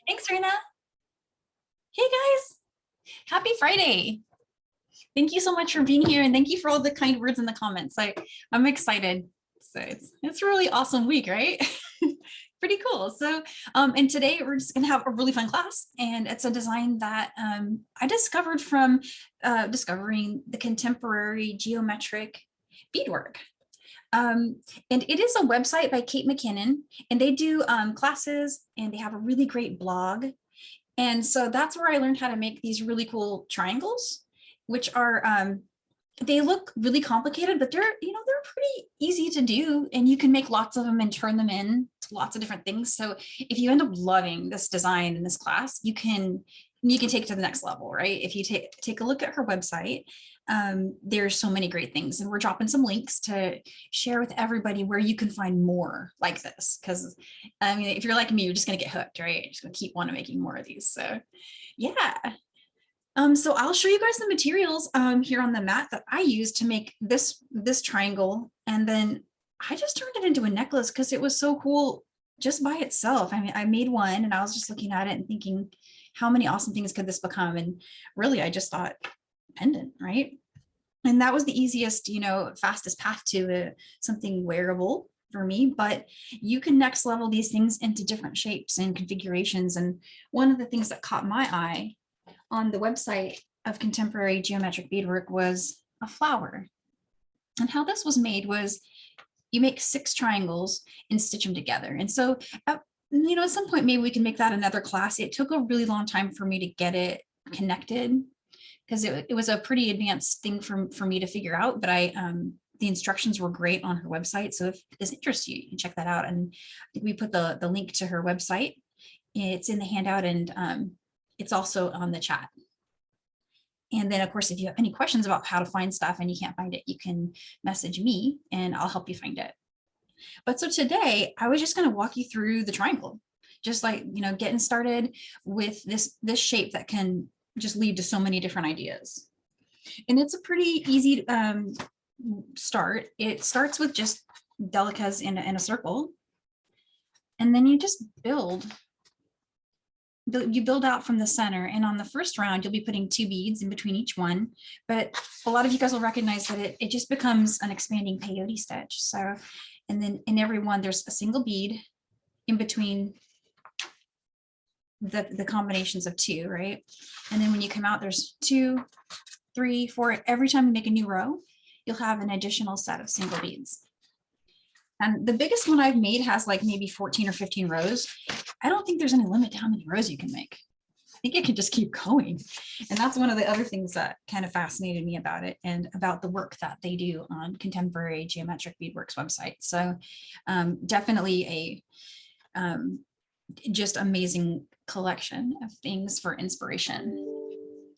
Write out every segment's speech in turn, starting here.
Thanks, Rena. Hey guys, happy Friday. Thank you so much for being here and thank you for all the kind words in the comments. I'm excited. So it's a really awesome week, right? Pretty cool. So, and today we're just gonna have a really fun class, and it's a design that I discovered from discovering the contemporary geometric beadwork. And it is a website by Kate McKinnon, and they do classes, and they have a really great blog. And so that's where I learned how to make these really cool triangles, which are, they look really complicated, but they're pretty easy to do. And you can make lots of them and turn them in to lots of different things. So if you end up loving this design in this class, you can take it to the next level, right? If you take a look at her website, there's so many great things, and we're dropping some links to share with everybody where you can find more like this. Because I mean, if you're like me, you're just gonna get hooked, right? You're just gonna keep wanting making more of these. So yeah. So I'll show you guys the materials here on the mat that I used to make this triangle, and then I just turned it into a necklace because it was so cool just by itself. I mean, I made one and I was just looking at it and thinking, how many awesome things could this become? And really, I just thought pendant, right? And that was the easiest, fastest path to something wearable for me. But you can next level these things into different shapes and configurations. And one of the things that caught my eye on the website of contemporary geometric beadwork was a flower. And how this was made was you make 6 triangles and stitch them together. And so at some point, maybe we can make that another class. It took a really long time for me to get it connected, because it was a pretty advanced thing for me to figure out, but the instructions were great on her website. So if this interests you, you can check that out. And I think we put the link to her website. It's in the handout, and it's also on the chat. And then of course, if you have any questions about how to find stuff and you can't find it, you can message me and I'll help you find it. But so today I was just going to walk you through the triangle, just like, getting started with this shape that can just lead to so many different ideas. And it's a pretty easy start. It starts with just Delicas in a circle. And then you just build out from the center, and on the first round you'll be putting 2 beads in between each one, but a lot of you guys will recognize that it just becomes an expanding peyote stitch. So, and then in every one there's a single bead in between the combinations of 2, right? And then when you come out, there's 2, 3, 4. Every time you make a new row, you'll have an additional set of single beads. And the biggest one I've made has like maybe 14 or 15 rows. I don't think there's any limit to how many rows you can make. I think it can just keep going. And that's one of the other things that kind of fascinated me about it, and about the work that they do on Contemporary Geometric Beadwork's website. So definitely a just amazing collection of things for inspiration.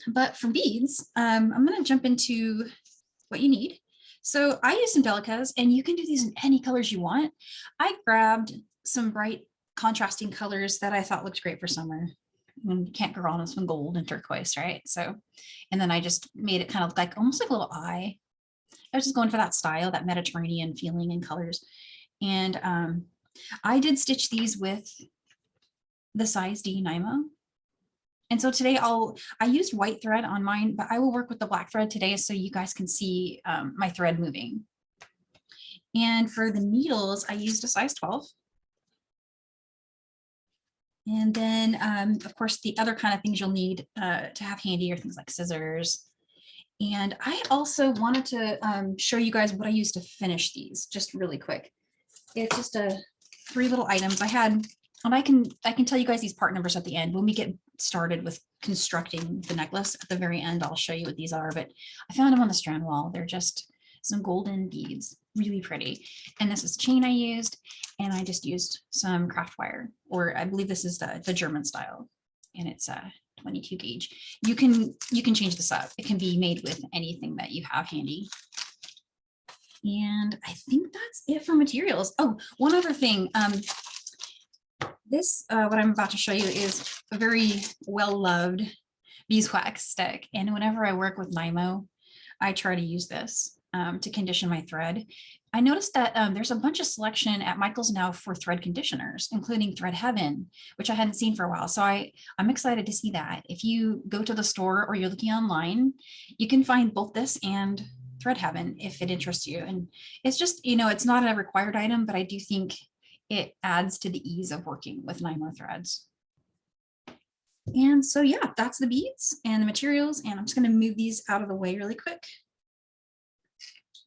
But for beads, I'm going to jump into what you need. So I use some Delicas, and you can do these in any colors you want. I grabbed some bright contrasting colors that I thought looked great for summer. And you can't go wrong with some gold and turquoise, right? So, and then I just made it kind of like almost like a little eye. I was just going for that style, that Mediterranean feeling and colors. And I did stitch these with the size D Nymo. And so today I used white thread on mine, but I will work with the black thread today so you guys can see my thread moving. And for the needles, I used a size 12. And then, of course, the other kind of things you'll need to have handy are things like scissors. And I also wanted to show you guys what I used to finish these, just really quick. It's just 3 little items I had. And I can tell you guys these part numbers at the end. When we get started with constructing the necklace at the very end, I'll show you what these are, but I found them on the strand wall. They're just some golden beads, really pretty. And this is chain I used, and I just used some craft wire, or I believe this is the German style, and it's a 22 gauge. You can change this up. It can be made with anything that you have handy. And I think that's it for materials. Oh, one other thing. This, what I'm about to show you, is a very well-loved beeswax stick. And whenever I work with Nymo, I try to use this to condition my thread. I noticed that there's a bunch of selection at Michael's now for thread conditioners, including Thread Heaven, which I hadn't seen for a while. So I'm excited to see that. If you go to the store or you're looking online, you can find both this and Thread Heaven if it interests you. And it's just, you know, it's not a required item, but I do think it adds to the ease of working with Nymo threads. And so, yeah, that's the beads and the materials. And I'm just going to move these out of the way really quick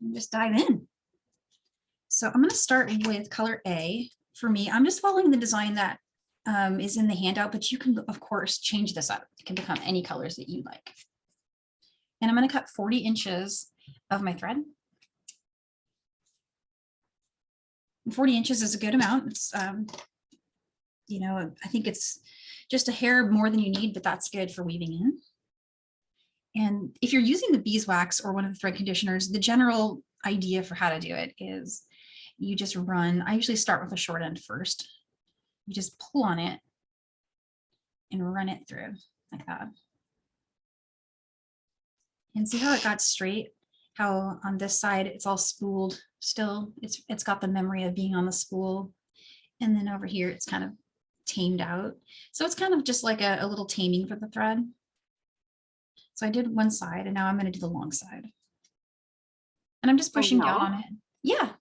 and just dive in. So I'm going to start with color A. For me, I'm just following the design that is in the handout, but you can, of course, change this up. It can become any colors that you like. And I'm going to cut 40 inches of my thread. 40 inches is a good amount. It's, you know, I think it's just a hair more than you need, but that's good for weaving in. And if you're using the beeswax or one of the thread conditioners, the general idea for how to do it is you just run. I usually start with a short end first. You just pull on it and run it through like that. And see how it got straight? How on this side it's all spooled still. It's got the memory of being on the spool. And then over here it's kind of tamed out. So it's kind of just like a little taming for the thread. So I did one side and now I'm going to do the long side. And I'm just pushing down on it. Yeah.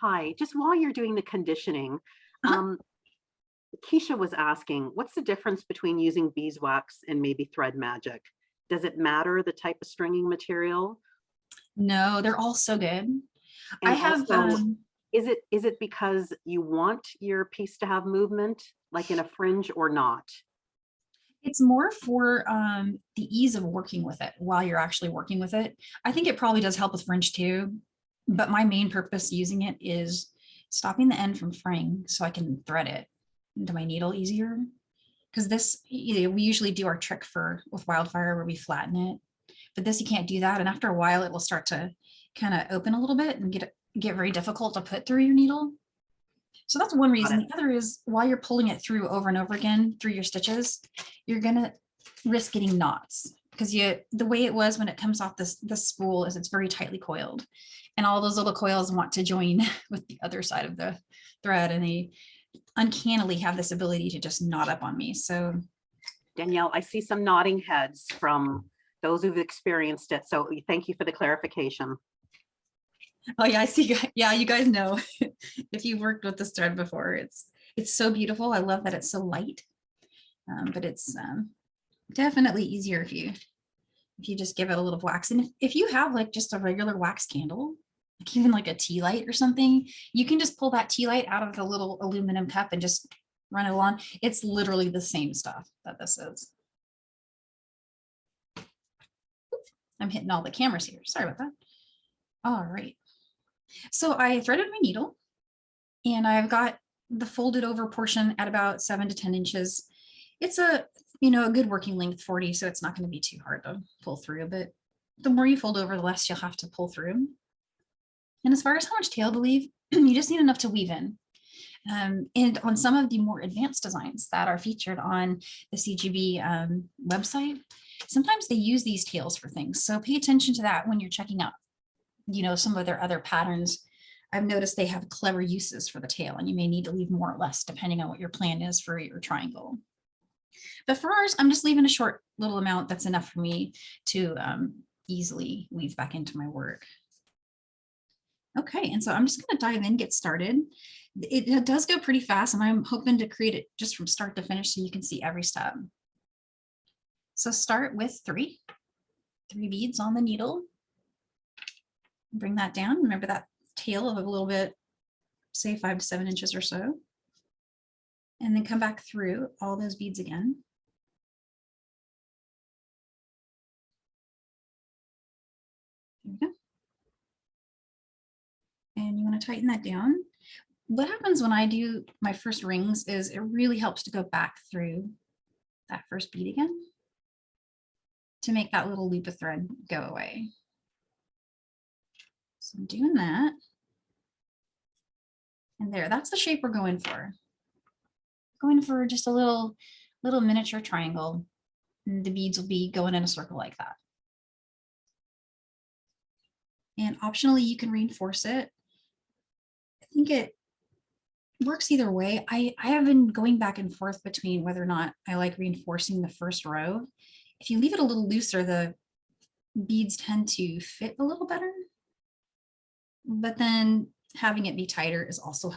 Hi, just while you're doing the conditioning, Keisha was asking, what's the difference between using beeswax and maybe thread magic? Does it matter the type of stringing material? No, they're all so good. And I have. Also, is it because you want your piece to have movement, like in a fringe, or not? It's more for the ease of working with it while you're actually working with it. I think it probably does help with fringe too, but my main purpose using it is stopping the end from fraying so I can thread it into my needle easier. Because this, you know, we usually do our trick with Wildfire where we flatten it, but this you can't do that. And after a while, it will start to kind of open a little bit and get very difficult to put through your needle. So that's one reason. The other is while you're pulling it through over and over again through your stitches, you're gonna risk getting knots because the way it was when it comes off this spool is it's very tightly coiled, and all those little coils want to join with the other side of the thread, and they uncannily have this ability to just knot up on me. So Danielle, I see some nodding heads from those who've experienced it. So thank you for the clarification. Oh yeah, I see. Yeah, you guys know if you've worked with this thread before, it's so beautiful. I love that it's so light, but it's definitely easier if you just give it a little wax. And if you have like just a regular wax candle, like even like a tea light or something, you can just pull that tea light out of the little aluminum cup and just run it along. It's literally the same stuff that this is. I'm hitting all the cameras here. Sorry about that. All right. So I threaded my needle and I've got the folded over portion at about 7 to 10 inches. It's a good working length, 40, so it's not going to be too hard to pull through, but the more you fold over, the less you'll have to pull through. And as far as how much tail to leave, you just need enough to weave in. And on some of the more advanced designs that are featured on the CGB website, sometimes they use these tails for things. So pay attention to that when you're checking out some of their other patterns. I've noticed they have clever uses for the tail, and you may need to leave more or less depending on what your plan is for your triangle. But for ours, I'm just leaving a short little amount that's enough for me to easily weave back into my work. Okay, and so I'm just going to dive in, get started. It does go pretty fast, and I'm hoping to create it just from start to finish so you can see every step. So start with three beads on the needle. Bring that down. Remember that tail of a little bit, say 5 to 7 inches or so. And then come back through all those beads again. There we go. And you want to tighten that down. What happens when I do my first rings is it really helps to go back through that first bead again to make that little loop of thread go away. So I'm doing that. And there, that's the shape we're going for. Going for just a little miniature triangle. And the beads will be going in a circle like that. And optionally, you can reinforce it think it works either way. I have been going back and forth between whether or not I like reinforcing the first row. If you leave it a little looser, the beads tend to fit a little better. But then having it be tighter is also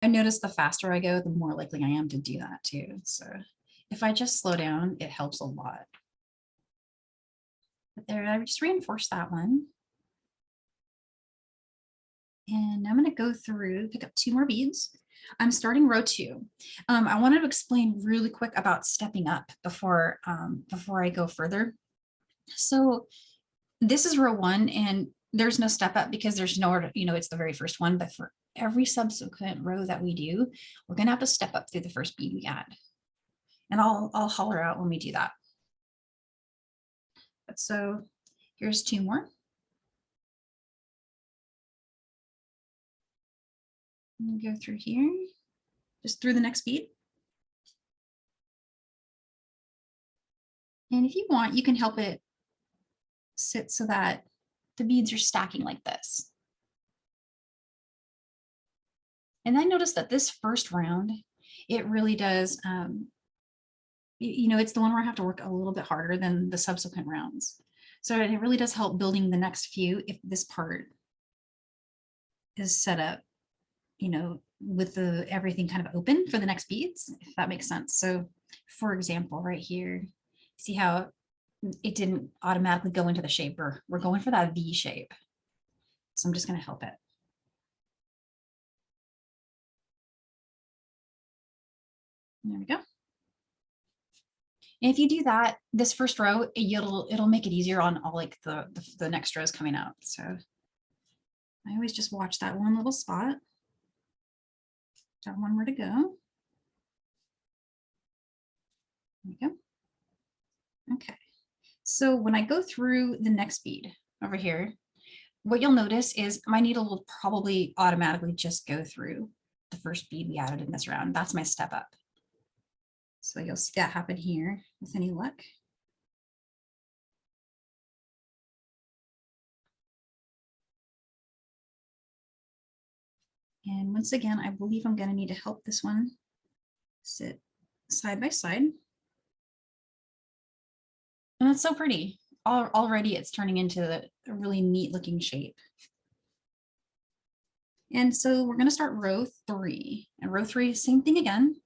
I notice the faster I go, the more likely I am to do that too. So if I just slow down, it helps a lot. But there, I just reinforced that one. And I'm going to go through, pick up 2 more beads. I'm starting row 2. I wanted to explain really quick about stepping up before I go further. So this is row 1, and there's no step up because there's no order, it's the very first one. But for every subsequent row that we do, we're going to have to step up through the first bead we add. And I'll holler out when we do that. But so here's 2 more. Go through here, just through the next bead. And if you want, you can help it sit so that the beads are stacking like this. And I noticed that this first round, it really does, it's the one where I have to work a little bit harder than the subsequent rounds. So it really does help building the next few if this part is set up, with everything kind of open for the next beads, if that makes sense. So for example, right here, see how it didn't automatically go into the shape, we're going for that V shape. So I'm just going to help it. There we go. And if you do that, this first row, it'll make it easier on all like the next rows coming out. So I always just watch that one little spot. Got one more to go. There we go. Okay. So when I go through the next bead over here, what you'll notice is my needle will probably automatically just go through the first bead we added in this round. That's my step up. So you'll see that happen here with any luck. And once again, I believe I'm going to need to help this one sit side by side. And it's so pretty. Already it's turning into a really neat looking shape. And so we're going to start row 3. And row 3, same thing again.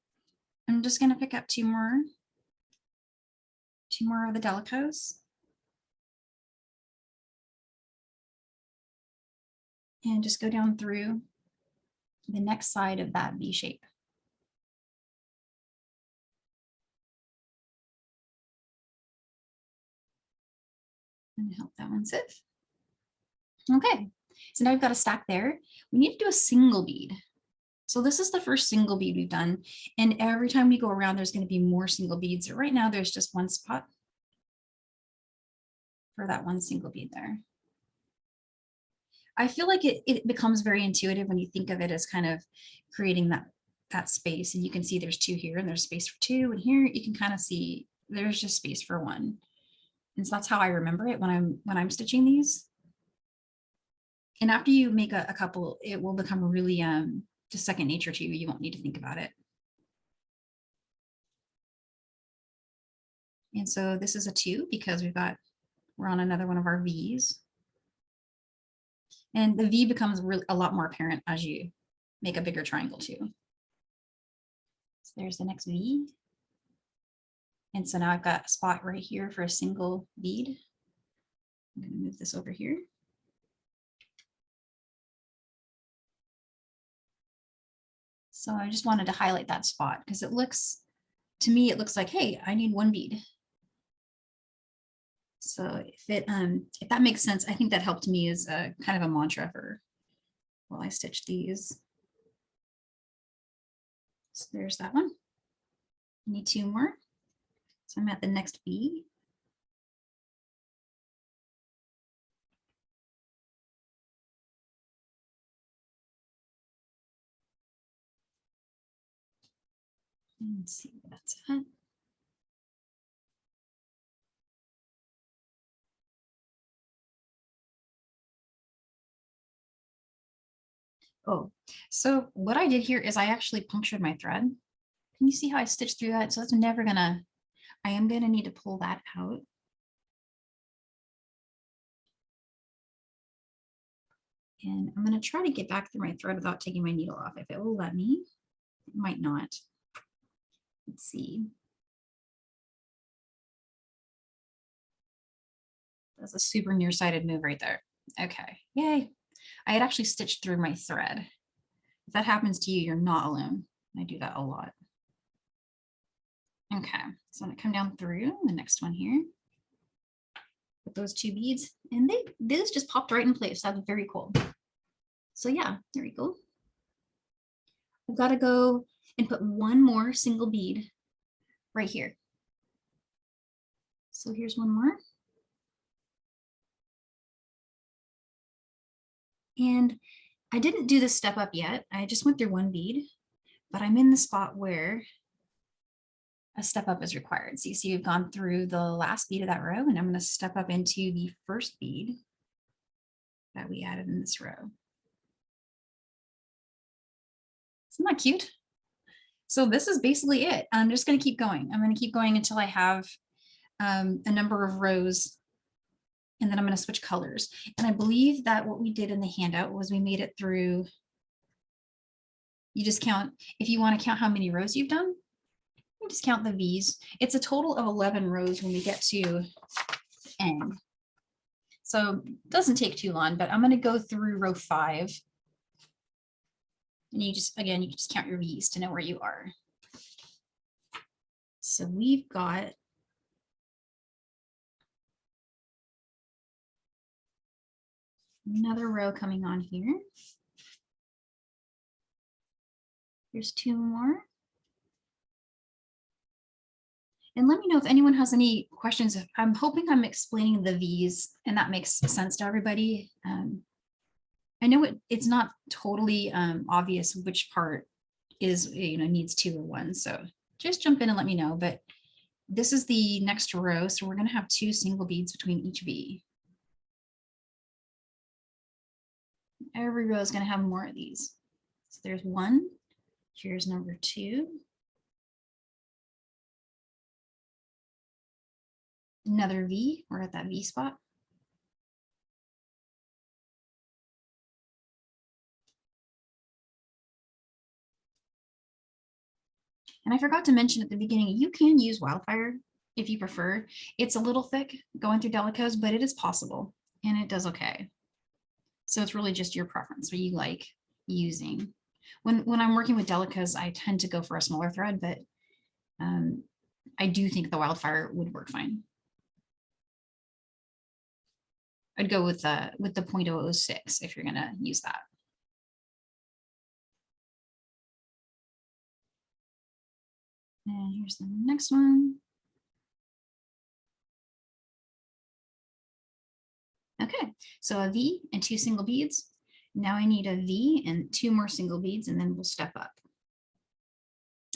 I'm just going to pick up 2 more of the Delicas. And just go down through the next side of that V shape. And help that one sit. Okay, so now we've got a stack there. We need to do a single bead. So this is the first single bead we've done. And every time we go around, there's going to be more single beads. So right now there's just one spot for that one single bead there. I feel like it becomes very intuitive when you think of it as kind of creating that space. And you can see there's 2 here and there's space for 2. And here you can kind of see there's just space for 1. And so that's how I remember it when I'm stitching these. And after you make a couple, it will become really just second nature to you. You won't need to think about it. And so this is a 2 because we're on another one of our V's. And the V becomes really a lot more apparent as you make a bigger triangle too. So there's the next V. And so now I've got a spot right here for a single bead. I'm going to move this over here. So I just wanted to highlight that spot because to me, it looks like, hey, I need 1 bead. So if that makes sense, I think that helped me as a kind of a mantra for while I stitch these. So there's that one. I need 2 more. So I'm at the next V. Let's see where that's at. Oh, so what I did here is I actually punctured my thread. Can you see how I stitched through that? So that's never gonna, I am gonna need to pull that out. And I'm gonna try to get back through my thread without taking my needle off. If it will let me, it might not. Let's see. That's a super nearsighted move right there. Okay, yay. I had actually stitched through my thread. If that happens to you, you're not alone. I do that a lot. Okay, so I'm gonna come down through the next one here with those two beads, and this just popped right in place. That's very cool. So yeah, there we go. I've got to go and put one more single bead right here. So here's one more. And I didn't do this step up yet. I just went through one bead, but I'm in the spot where a step up is required. So you see we've gone through the last bead of that row, and I'm going to step up into the first bead that we added in this row. Isn't that cute? So this is basically it. I'm just going to keep going. I'm going to keep going until I have a number of rows, and then I'm going to switch colors. And I believe that what we did in the handout was we made it through, you just count, if you want to count how many rows you've done, you just count the V's. It's a total of 11 rows when we get to end. So it doesn't take too long, but I'm going to go through row 5. And you just, again, you can just count your V's to know where you are. So we've got another row coming on here. Here's 2 more. And let me know if anyone has any questions. I'm hoping I'm explaining the V's and that makes sense to everybody. I know it's not totally obvious which part is, needs 2 or 1. So just jump in and let me know. But this is the next row. So we're going to have 2 single beads between each V. Every row is going to have more of these. So there's 1. Here's number 2. Another V. We're at that V spot. And I forgot to mention at the beginning, you can use Wildfire if you prefer. It's a little thick going through Delicas, but it is possible and it does okay. So it's really just your preference, what you like using. When I'm working with Delicas, I tend to go for a smaller thread, but I do think the Wildfire would work fine. I'd go with the 0.006 if you're gonna use that. And here's the next one. Okay, so a V and 2 single beads. Now I need a V and 2 more single beads, and then we'll step up.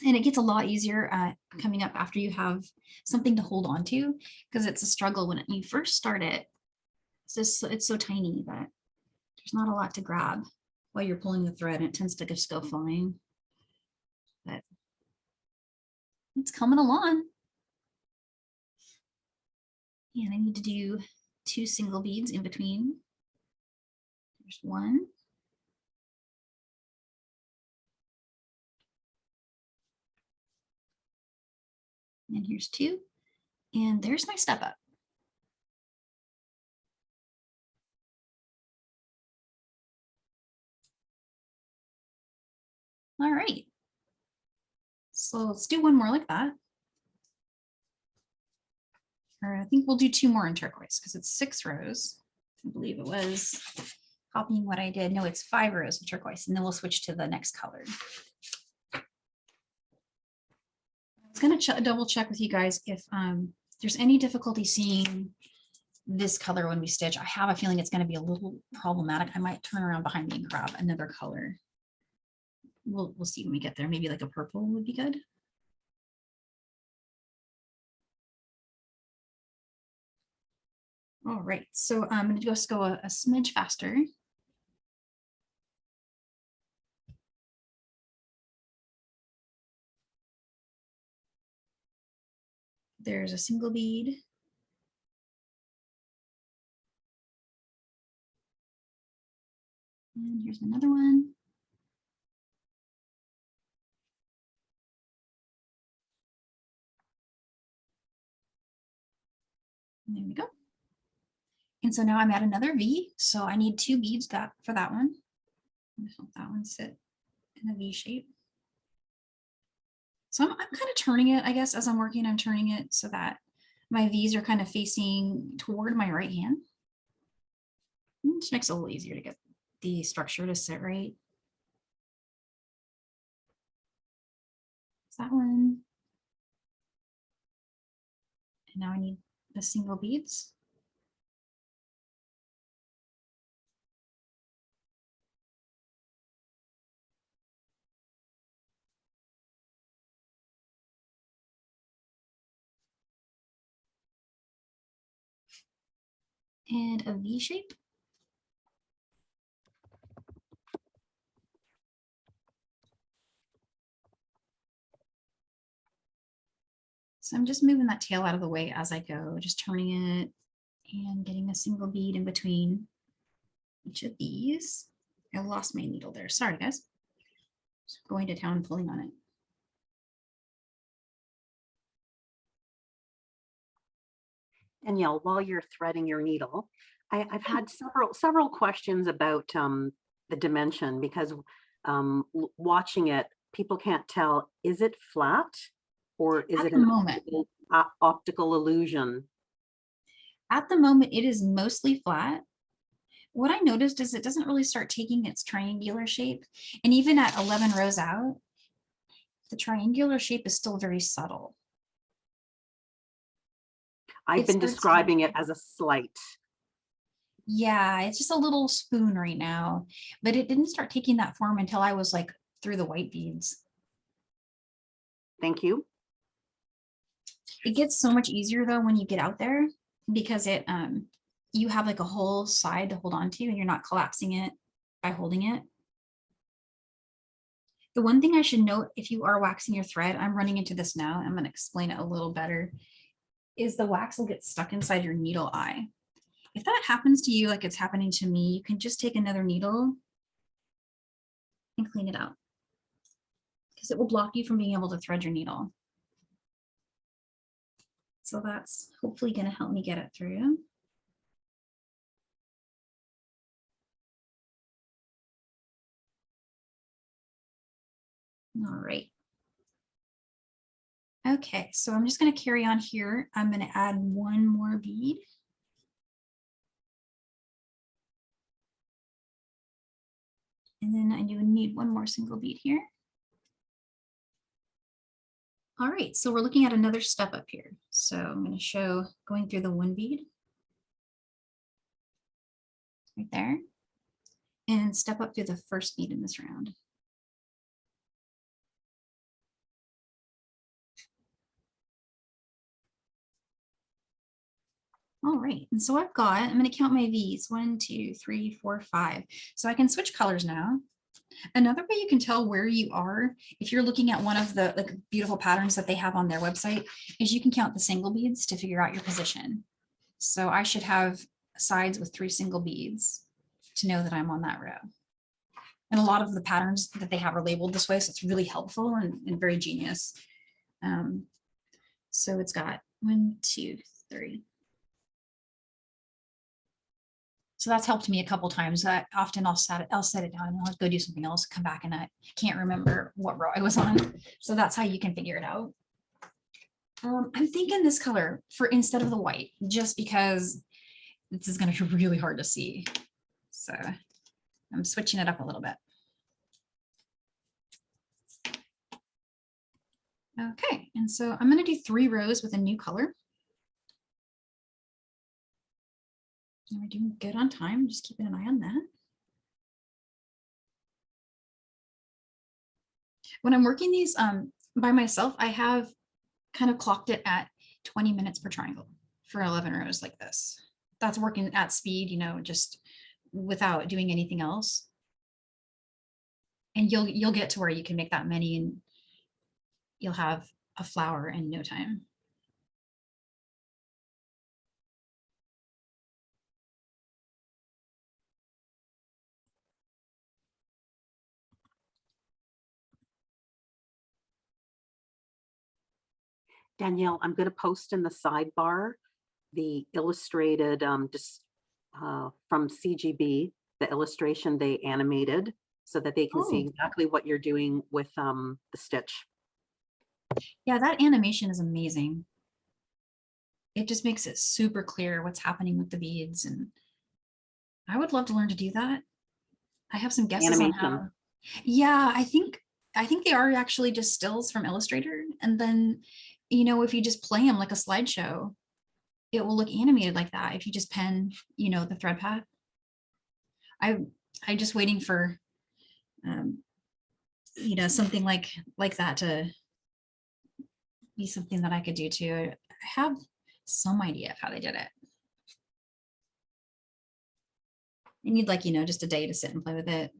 And it gets a lot easier coming up after you have something to hold on to, because it's a struggle when you first start it. It's so tiny that there's not a lot to grab while you're pulling the thread, and it tends to just go flying. But it's coming along. And I need to do 2 single beads in between. There's 1. And here's 2. And there's my step up. All right. So let's do one more like that. Or I think we'll do 2 more in turquoise because it's 6 rows. I believe it was copying what I did. No, it's 5 rows of turquoise, and then we'll switch to the next color. I was going to double check with you guys if there's any difficulty seeing this color when we stitch. I have a feeling it's going to be a little problematic. I might turn around behind me and grab another color. We'll see when we get there. Maybe like a purple would be good. All right, so I'm going to just go a smidge faster. There's a single bead. And here's another one. And there we go. And so now I'm at another V. So I need 2 beads for that one. I'm gonna help that one sit in a V shape. So I'm kind of turning it, I guess, as I'm working, I'm turning it so that my V's are kind of facing toward my right hand. It just makes it a little easier to get the structure to sit right. That one. And now I need the single beads. And a V shape. So I'm just moving that tail out of the way as I go, just turning it and getting a single bead in between each of these. I lost my needle there. Sorry, guys. Just going to town pulling on it. Danielle, while you're threading your needle, I've had several questions about the dimension because watching it, people can't tell, is it flat or is it an optical illusion? At the moment, it is mostly flat. What I noticed is it doesn't really start taking its triangular shape. And even at 11 rows out, the triangular shape is still very subtle. I've been describing it as a slight. Yeah, it's just a little spoon right now, but it didn't start taking that form until I was like through the white beads. Thank you. It gets so much easier though when you get out there because you have like a whole side to hold on to and you're not collapsing it by holding it. The one thing I should note, if you are waxing your thread, I'm running into this now, I'm going to explain it a little better, is the wax will get stuck inside your needle eye. If that happens to you like it's happening to me, you can just take another needle and clean it out because it will block you from being able to thread your needle. So that's hopefully going to help me get it through. All right. Okay, so I'm just going to carry on here. I'm going to add one more bead. And then I do need one more single bead here. All right, so we're looking at another step up here. So I'm going to show going through the one bead right there and step up through the first bead in this round. All right, and so I'm going to count my V's, 1, 2, 3, 4, 5. So I can switch colors now. Another way you can tell where you are, if you're looking at one of the beautiful patterns that they have on their website, is you can count the single beads to figure out your position. So I should have sides with 3 single beads to know that I'm on that row. And a lot of the patterns that they have are labeled this way, so it's really helpful and very genius. So it's got 1, 2, 3. So that's helped me a couple times. Often I'll set it down and I'll go do something else, come back and I can't remember what row I was on. So that's how you can figure it out. I'm thinking this color for instead of the white, just because this is going to be really hard to see. So I'm switching it up a little bit. Okay, and so I'm going to do 3 rows with a new color. And we're doing good on time, just keeping an eye on that. When I'm working these by myself, I have kind of clocked it at 20 minutes per triangle for 11 rows like this. That's working at speed, you know, just without doing anything else. And you'll get to where you can make that many and you'll have a flower in no time. Danielle, I'm going to post in the sidebar the illustrated from CGB, the illustration they animated so that they can see Oh, exactly what you're doing with the stitch. yeah, that animation is amazing. It just makes it super clear what's happening with the beads. And I would love to learn to do that. I have some guesses on Animation. how. Yeah, I think they are actually just stills from Illustrator. And then, if you just play them like a slideshow, it will look animated like that if you just pen, the thread path. I'm just waiting for um, something like that to be something that I could do too. I have some idea of how they did it. I need just a day to sit and play with it.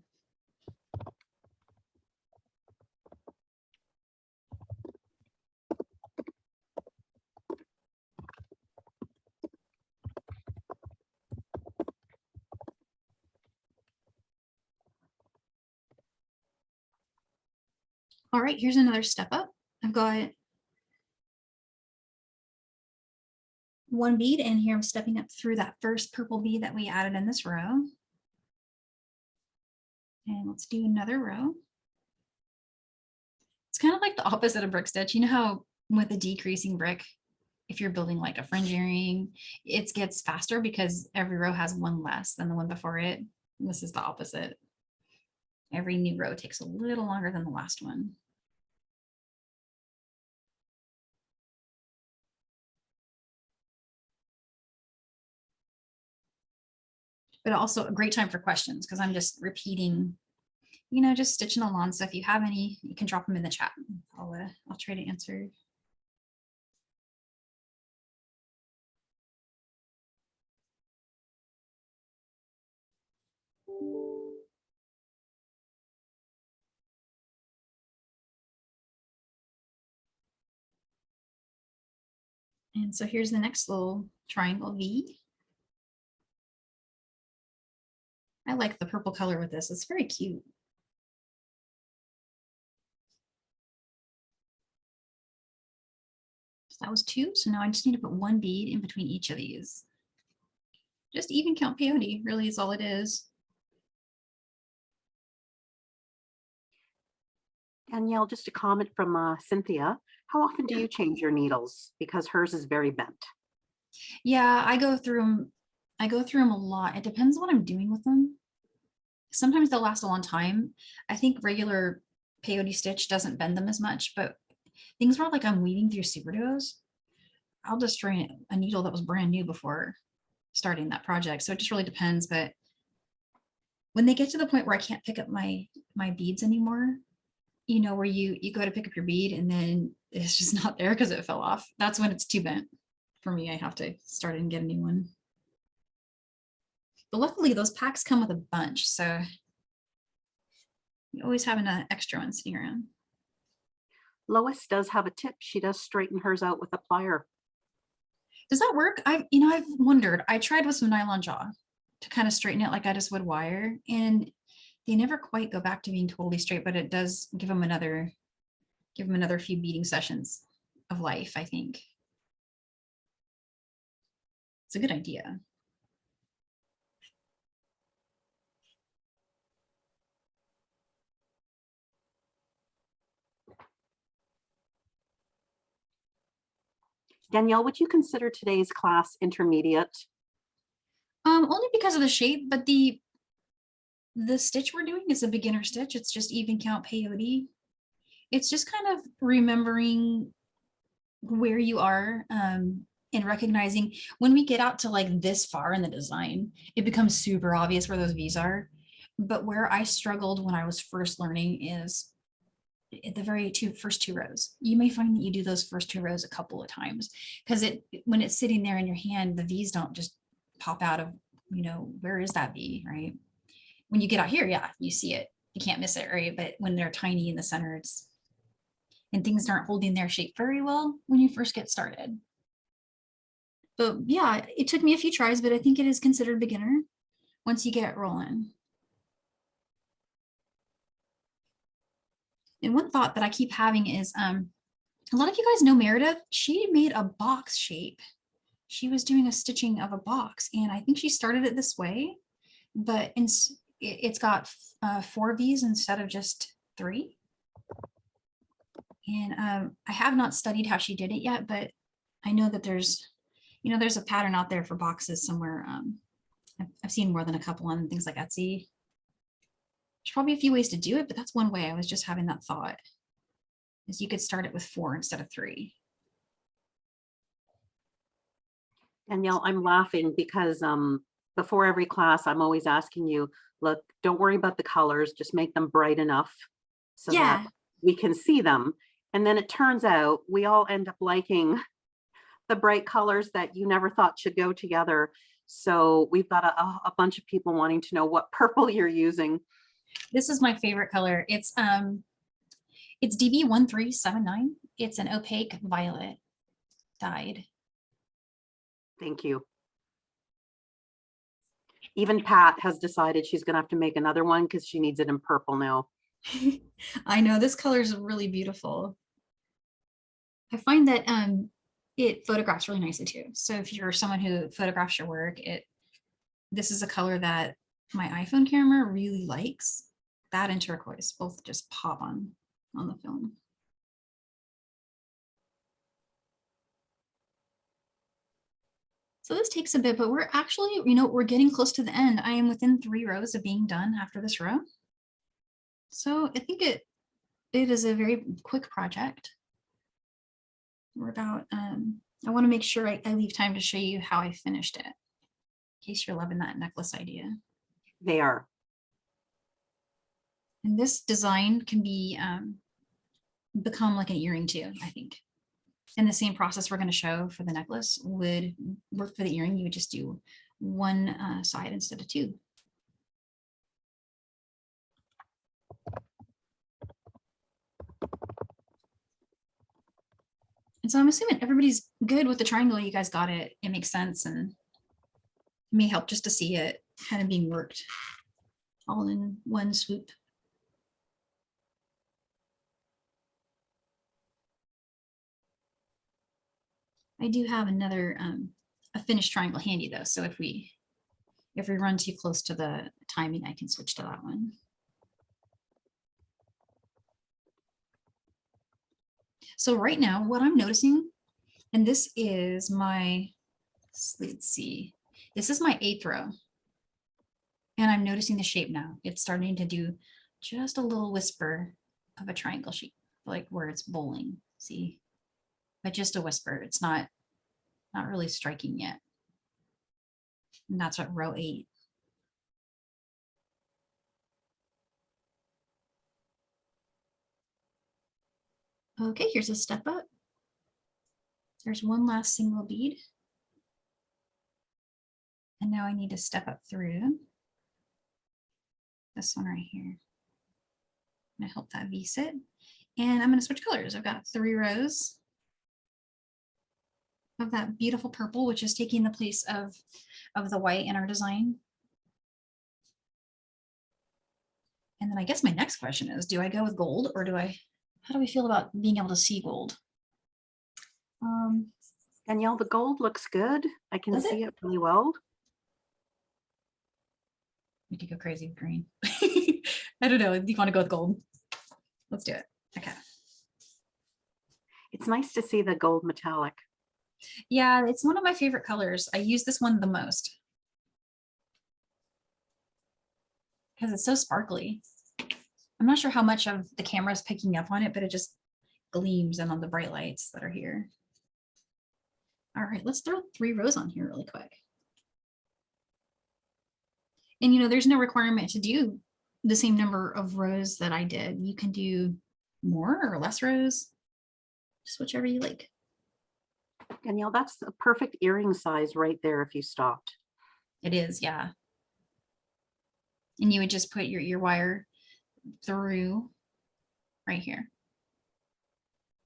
All right, here's another step up. I've got one bead, and here I'm stepping up through that first purple bead that we added in this row. And let's do another row. It's kind of like the opposite of brick stitch. You know how with a decreasing brick, if you're building like a fringe earring, it gets faster because every row has one less than the one before it. This is the opposite. Every new row takes a little longer than the last one. But also a great time for questions because I'm just repeating, just stitching along. So if you have any, you can drop them in the chat. I'll try to answer. And so here's the next little triangle V. I like the purple color with this. It's very cute. So that was 2. So now I just need to put 1 bead in between each of these. Just even count peyote really is all it is. Danielle, just a comment from Cynthia. How often do you change your needles? Because hers is very bent. Yeah, I go through them. I go through them a lot. It depends what I'm doing with them. Sometimes they'll last a long time. I think regular peyote stitch doesn't bend them as much, but things where I'm weaving through super duos, I'll destroy a needle that was brand new before starting that project. So it just really depends. But when they get to the point where I can't pick up my beads anymore, where you go to pick up your bead and then it's just not there because it fell off. That's when it's too bent for me. I have to start and get a new one. But luckily those packs come with a bunch, so you always have an extra one sitting around. Lois does have a tip. She does straighten hers out with a plier. Does that work? I've wondered. I tried with some nylon jaw to kind of straighten it like I just would wire, and they never quite go back to being totally straight, but it does give them another few beading sessions of life, I think. It's a good idea. Danielle, would you consider today's class intermediate? Only because of the shape, but the stitch we're doing is a beginner stitch. It's just even count peyote. It's just kind of remembering where you are and recognizing when we get out to this far in the design, it becomes super obvious where those V's are. But where I struggled when I was first learning is at the first two rows. You may find that you do those first 2 rows a couple of times because when it's sitting there in your hand, the V's don't just pop out of, where is that V, right? When you get out here, yeah, you see it. You can't miss it, right? But when they're tiny in the center, and things aren't holding their shape very well when you first get started. But yeah, it took me a few tries, but I think it is considered beginner once you get it rolling. And one thought that I keep having is A lot of you guys know Meredith. She made a box shape. She was doing a stitching of a box, and I think she started it this way, but it's got 4 V's instead of just 3. And I have not studied how she did it yet, but I know that there's a pattern out there for boxes somewhere. I've seen more than a couple on things like Etsy. There's probably a few ways to do it, but that's one way. I was just having that thought, is you could start it with 4 instead of 3. Danielle, I'm laughing because before every class, I'm always asking you, look, don't worry about the colors, just make them bright enough so Yeah. that we can see them. And then it turns out we all end up liking the bright colors that you never thought should go together. So we've got a bunch of people wanting to know what purple you're using. This is my favorite color. It's DB1379. It's an opaque violet dyed. Thank you. Even Pat has decided she's going to have to make another one because she needs it in purple now. I know this color is really beautiful. I find that it photographs really nicely too. So if you're someone who photographs your work, this is a color that my iPhone camera really likes. That and turquoise both just pop on the film. So this takes a bit, but we're actually, we're getting close to the end. I am within 3 rows of being done after this row. So I think it is a very quick project. We're about, I want to make sure I leave time to show you how I finished it, in case you're loving that necklace idea. They are. And this design can be become like an earring too, I think. And the same process we're going to show for the necklace would work for the earring. You would just do one side instead of 2. And so I'm assuming everybody's good with the triangle. You guys got it. It makes sense, and it may help just to see it kind of being worked all in one swoop. I do have another a finished triangle handy though, so if we run too close to the timing, I can switch to that one. So right now, what I'm noticing, and this is my, let's see, this is my 8th row. And I'm noticing the shape now. It's starting to do just a little whisper of a triangle shape, like where it's bowling, see? But just a whisper. It's not really striking yet. And that's what row 8. Okay, here's a step up. There's one last single bead. And now I need to step up through this one right here. I'm gonna help that V sit. And I'm gonna switch colors. I've got 3 rows of that beautiful purple, which is taking the place of the white in our design. And then I guess my next question is, do I go with gold, or how do we feel about being able to see gold? Danielle, the gold looks good. I can see it really well. We could go crazy with green. I don't know. Do you want to go with gold? Let's do it. Okay. It's nice to see the gold metallic. Yeah, it's one of my favorite colors. I use this one the most because it's so sparkly. I'm not sure how much of the camera is picking up on it, but it just gleams in on the bright lights that are here. All right, let's throw 3 rows on here really quick. And there's no requirement to do the same number of rows that I did. You can do more or less rows, just whichever you like. Danielle, that's the perfect earring size right there if you stopped. It is, yeah. And you would just put your ear wire through right here.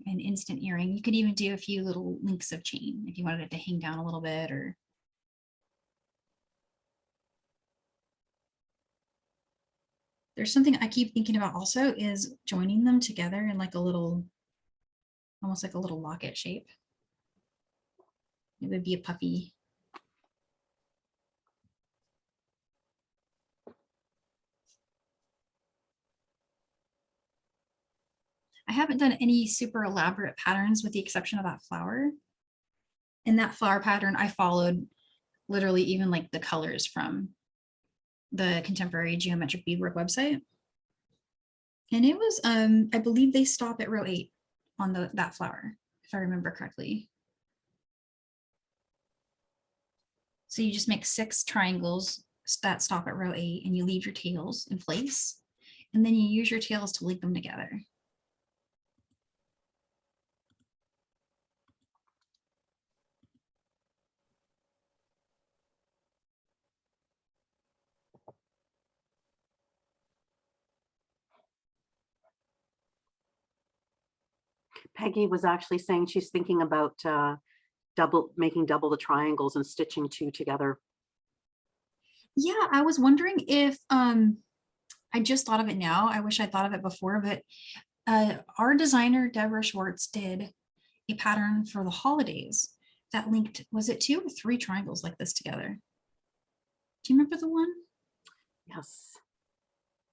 An instant earring. You could even do a few little links of chain if you wanted it to hang down a little bit, or there's something I keep thinking about also is joining them together in like a little almost like a little locket shape. It would be a puppy. I haven't done any super elaborate patterns with the exception of that flower. In that flower pattern, I followed literally even like the colors from the Contemporary Geometric Beadwork website. And it was, I believe they stop at row 8 on that flower, if I remember correctly. So you just make 6 triangles that stop at row 8 and you leave your tails in place. And then you use your tails to link them together. Peggy was actually saying she's thinking about making double the triangles and stitching 2 together. Yeah, I was wondering if, I just thought of it now. I wish I thought of it before, but our designer, Deborah Schwartz, did a pattern for the holidays that linked, was it 2 or 3 triangles like this together? Do you remember the one? Yes.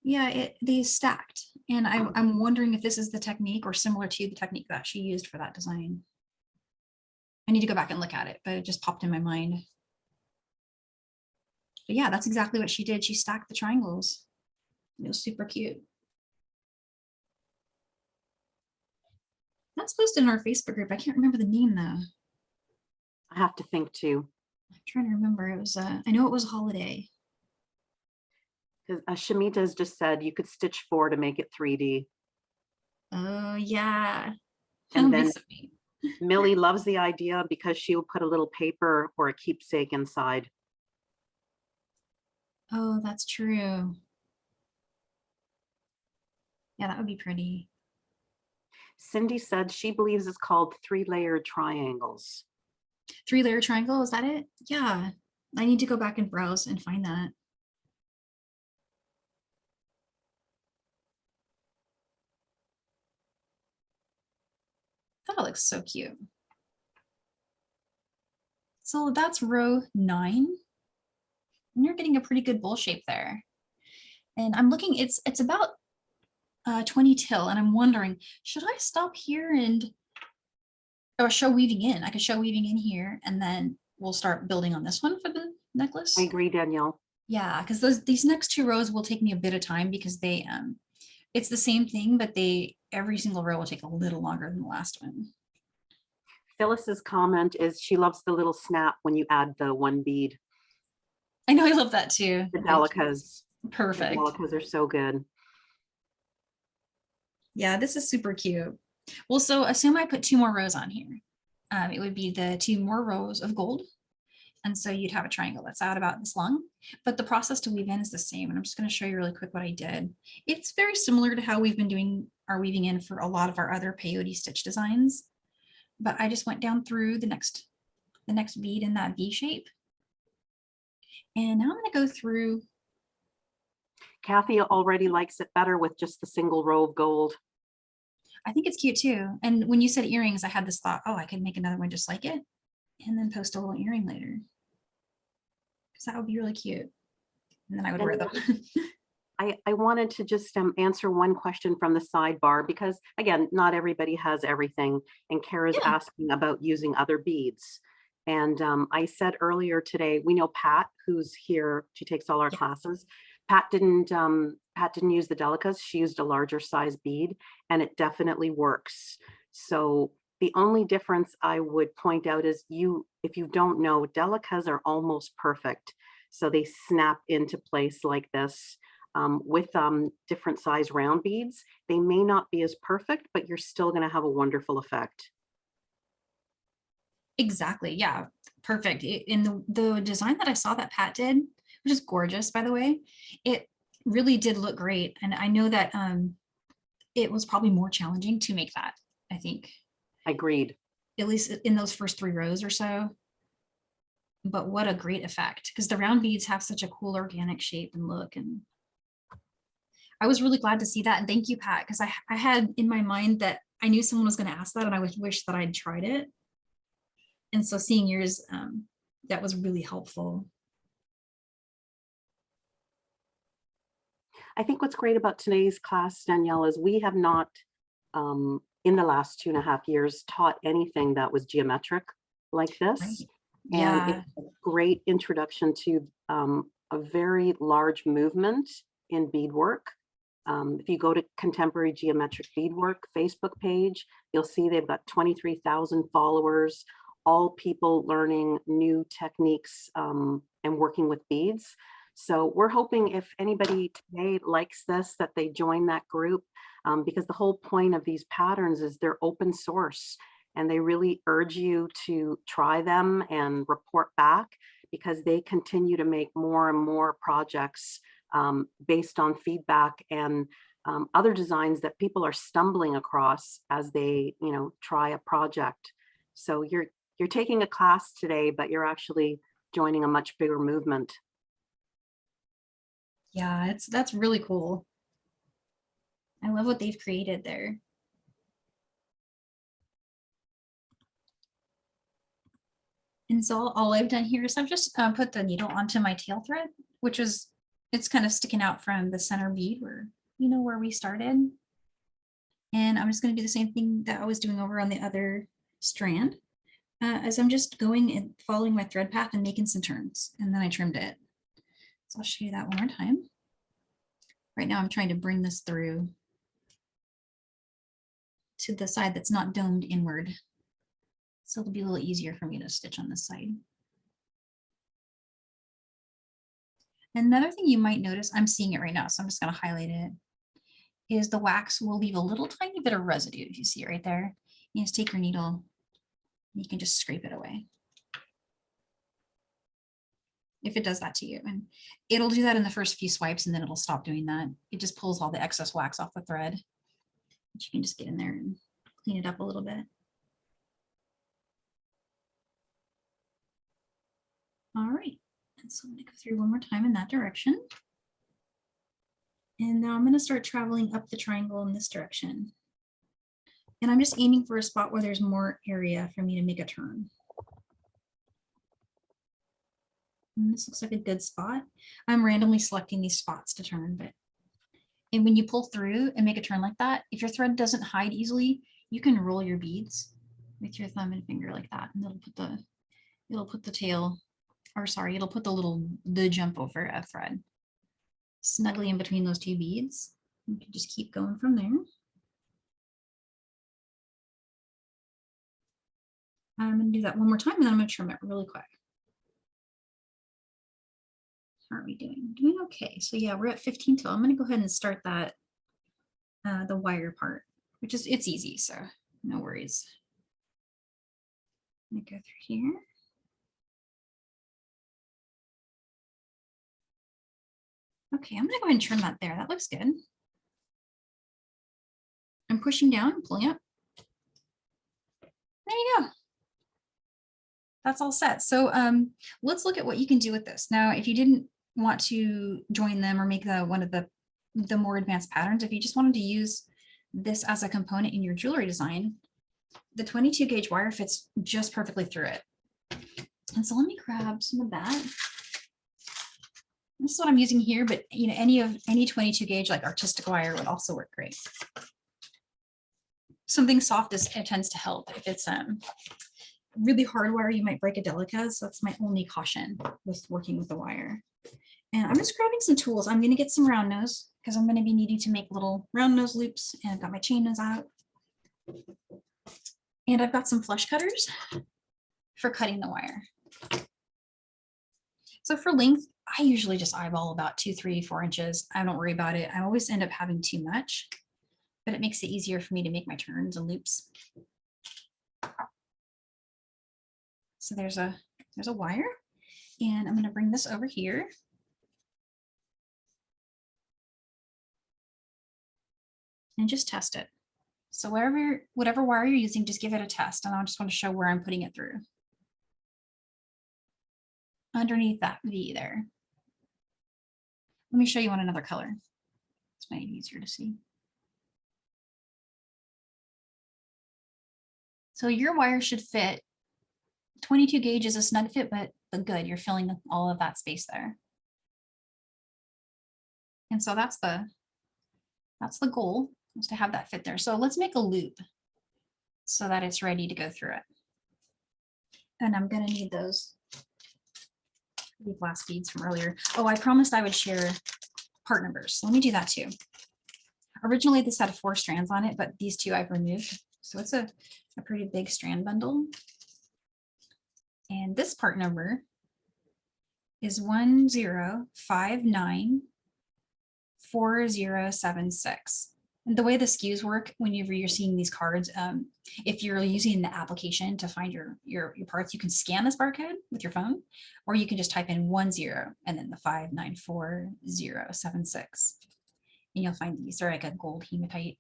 Yeah, they stacked. And I'm wondering if this is the technique or similar to the technique that she used for that design. I need to go back and look at it, but it just popped in my mind. But yeah, that's exactly what she did. She stacked the triangles. It was super cute. That's posted in our Facebook group. I can't remember the name though. I have to think too. I'm trying to remember. It was, I know it was a holiday. Because Shamita's just said you could stitch 4 to make it 3D. Oh yeah. And then Millie loves the idea because she'll put a little paper or a keepsake inside. Oh, that's true. Yeah, that would be pretty. Cindy said she believes it's called 3-layered triangles. 3-layer triangle, is that it? Yeah, I need to go back and browse and find that. That looks so cute. So that's row 9. And you're getting a pretty good bowl shape there. And I'm looking, it's about 20 till, and I'm wondering, should I stop here and or show weaving in? I could show weaving in here, and then we'll start building on this one for the necklace. I agree, Danielle. Yeah, because these next 2 rows will take me a bit of time because they it's the same thing, but every single row will take a little longer than the last one. Phyllis's comment is she loves the little snap when you add the 1 bead. I know, I love that too. The Delicas. Perfect. The Delicas are so good. Yeah, this is super cute. Well, so assume I put 2 more rows on here. It would be the 2 more rows of gold. And so you'd have a triangle that's out about this long, but the process to weave in is the same. And I'm just going to show you really quick what I did. It's very similar to how we've been doing our weaving in for a lot of our other peyote stitch designs. But I just went down through the next bead in that V shape. And now I'm going to go through. Kathy already likes it better with just the single row of gold. I think it's cute too. And when you said earrings, I had this thought, oh, I could make another one just like it and then post a little earring later. Because that would be really cute. And then I would wear them. I wanted to just answer one question from the sidebar because, again, not everybody has everything. And Kara's asking about using other beads. And I said earlier today, we know Pat, who's here, she takes all our classes. Pat didn't use the Delicas. She used a larger size bead, and it definitely works. So the only difference I would point out is if you don't know, Delicas are almost perfect. So they snap into place like this. With different size round beads, they may not be as perfect, but you're still going to have a wonderful effect. Exactly. Yeah. Perfect. In the design that I saw that Pat did, which is gorgeous, by the way, it really did look great. And I know that it was probably more challenging to make that, I think. Agreed. At least in those first 3 rows or so. But what a great effect, because the round beads have such a cool organic shape and look. And I was really glad to see that. And thank you, Pat, because I had in my mind that I knew someone was going to ask that and I would wish that I'd tried it. And so seeing yours, that was really helpful. I think what's great about today's class, Danielle, is we have not, in the last 2.5 years, taught anything that was geometric like this. Right. And Yeah. it's a great introduction to a very large movement in beadwork. If you go to Contemporary Geometric Beadwork Facebook page, you'll see they've got 23,000 followers, all people learning new techniques and working with beads. So we're hoping if anybody today likes this, that they join that group, because the whole point of these patterns is they're open source and they really urge you to try them and report back, because they continue to make more and more projects based on feedback and other designs that people are stumbling across as they, try a project. So you're taking a class today, but you're actually joining a much bigger movement. Yeah, that's really cool. I love what they've created there. And so all I've done here is I've just put the needle onto my tail thread, which is, it's kind of sticking out from the center bead where we started. And I'm just going to do the same thing that I was doing over on the other strand, as I'm just going and following my thread path and making some turns, and then I trimmed it. So I'll show you that one more time. Right now I'm trying to bring this through to the side that's not domed inward. So it'll be a little easier for me to stitch on this side. Another thing you might notice, I'm seeing it right now, so I'm just going to highlight it, is the wax will leave a little tiny bit of residue. If you see it right there, you just take your needle, and you can just scrape it away. If it does that to you, and it'll do that in the first few swipes, and then it'll stop doing that. It just pulls all the excess wax off the thread. But you can just get in there and clean it up a little bit. All right, and so I'm going to go through one more time in that direction. And now I'm going to start traveling up the triangle in this direction. And I'm just aiming for a spot where there's more area for me to make a turn. And this looks like a good spot. I'm randomly selecting these spots to turn, and when you pull through and make a turn like that, if your thread doesn't hide easily, you can roll your beads with your thumb and finger like that, and it'll put the tail, or sorry, it'll put the jump over a thread snugly in between those two beads. You can just keep going from there. I'm going to do that one more time, and then I'm going to trim it really quick. How are we doing? Doing okay. So yeah, we're at 15 till. I'm going to go ahead and start that, the wire part, which is, it's easy, so no worries. Let me go through here. Okay, I'm going to go ahead and trim that there. That looks good. I'm pushing down and pulling up. There you go. That's all set. So let's look at what you can do with this. Now, if you didn't want to join them or make one of the more advanced patterns, if you just wanted to use this as a component in your jewelry design, the 22 gauge wire fits just perfectly through it. And so let me grab some of that. This is what I'm using here, but any 22 gauge like artistic wire would also work great. Something soft it tends to help. If it's really hard wire, you might break a Delica. So that's my only caution with working with the wire. And I'm just grabbing some tools. I'm going to get some round nose because I'm going to be needing to make little round nose loops, and I've got my chain nose out. And I've got some flush cutters for cutting the wire. So for length, I usually just eyeball about 2, 3, 4 inches. I don't worry about it. I always end up having too much, but it makes it easier for me to make my turns and loops. So there's a wire, and I'm going to bring this over here. And just test it. So whatever wire you're using, just give it a test. And I just want to show where I'm putting it through. Underneath that V there. Let me show you on another color. Let's Just make it easier to see. So your wire should fit. 22 gauge is a snug fit, but good. You're filling all of that space there. And so that's the goal, is to have that fit there. So let's make a loop so that it's ready to go through it. And I'm going to need those glass beads from earlier. Oh, I promised I would share part numbers. So let me do that too. Originally, this had 4 strands on it, but these 2 I've removed. So it's a pretty big strand bundle. And this part number is 10594076. And the way the SKUs work, whenever you're seeing these cards, if you're using the application to find your parts, you can scan this barcode with your phone, or you can just type in 10 and then the 594076. And you'll find these are like a gold hematite.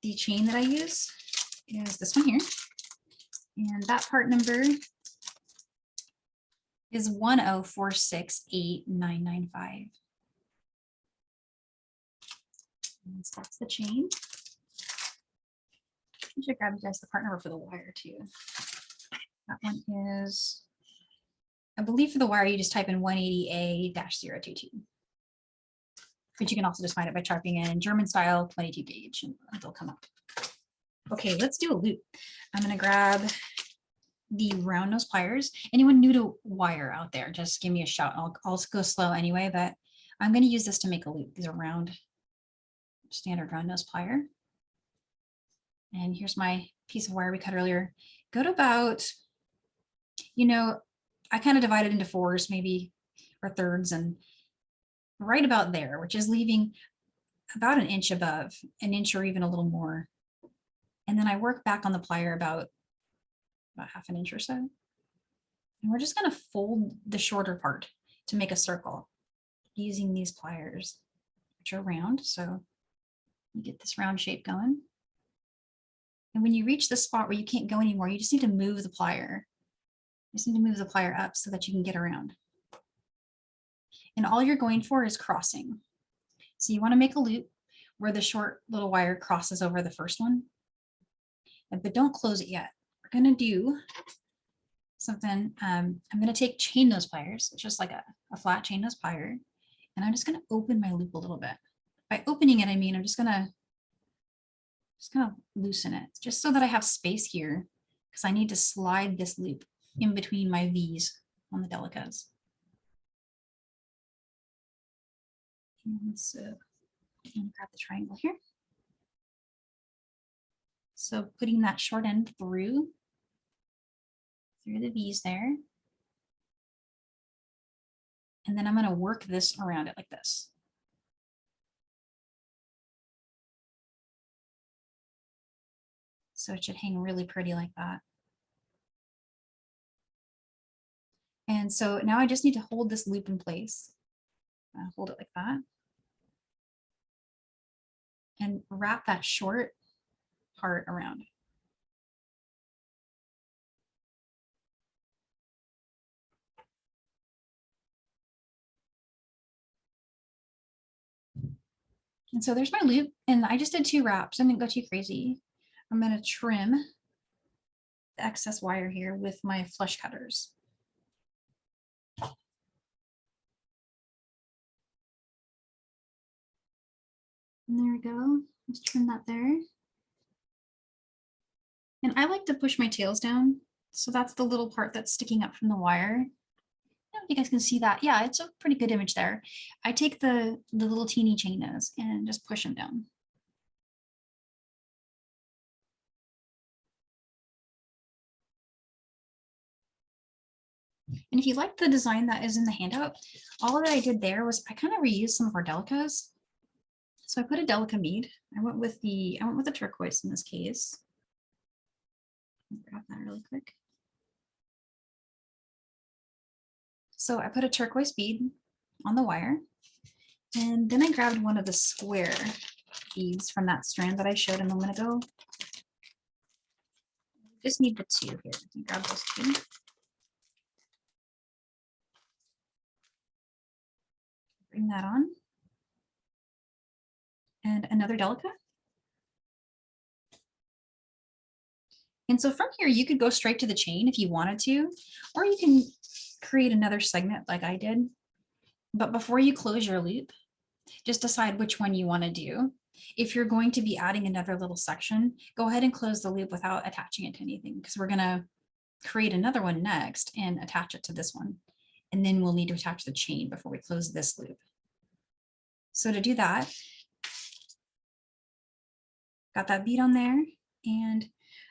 The chain that I use is this one here. And that part number is 10468995. And so that's the chain. I should grab you guys the part number for the wire too. That one is, I believe for the wire, you just type in 180A-022. But you can also just find it by typing in German style 22 gauge and they'll come up. Okay, let's do a loop. I'm going to grab the round nose pliers. Anyone new to wire out there, just give me a shout. I'll go slow anyway, but I'm going to use this to make a loop. These are round, standard round nose plier. And here's my piece of wire we cut earlier. Go to about, I kind of divided into 4s maybe, or thirds, and right about there, which is leaving about an inch above, an inch or even a little more. And then I work back on the plier about half an inch or so. And we're just going to fold the shorter part to make a circle using these pliers, which are round. So you get this round shape going. And when you reach the spot where you can't go anymore, you just need to move the plier. You just need to move the plier up so that you can get around. And all you're going for is crossing. So you want to make a loop where the short little wire crosses over the first one. But don't close it yet. We're going to do something. I'm going to take chain nose pliers, just like a flat chain nose plier, and I'm just going to open my loop a little bit. By opening it, I mean I'm just going to loosen it, just so that I have space here, because I need to slide this loop in between my V's on the Delicas. And so I'm going to grab the triangle here. So putting that short end through the V's there. And then I'm going to work this around it like this. So it should hang really pretty like that. And so now I just need to hold this loop in place. Hold it like that. And wrap that short part around. And so there's my loop, and I just did 2 wraps. I didn't go too crazy. I'm going to trim the excess wire here with my flush cutters. And there we go. Just trim that there. And I like to push my tails down. So that's the little part that's sticking up from the wire. I don't know if you guys can see that. Yeah, it's a pretty good image there. I take the little teeny chain nose and just push them down. And if you like the design that is in the handout, all that I did there was I kind of reused some of our Delicas. So I put a Delica bead. I went with the turquoise in this case. Grab that really quick. So I put a turquoise bead on the wire, and then I grabbed one of the square beads from that strand that I showed a moment ago. Just need the 2 here. Grab those 2. Bring that on. and another Delica. And so from here, you could go straight to the chain if you wanted to, or you can create another segment like I did. But before you close your loop, just decide which one you want to do. If you're going to be adding another little section, go ahead and close the loop without attaching it to anything, because we're going to create another one next and attach it to this one. And then we'll need to attach the chain before we close this loop. So to do that, got that bead on there. And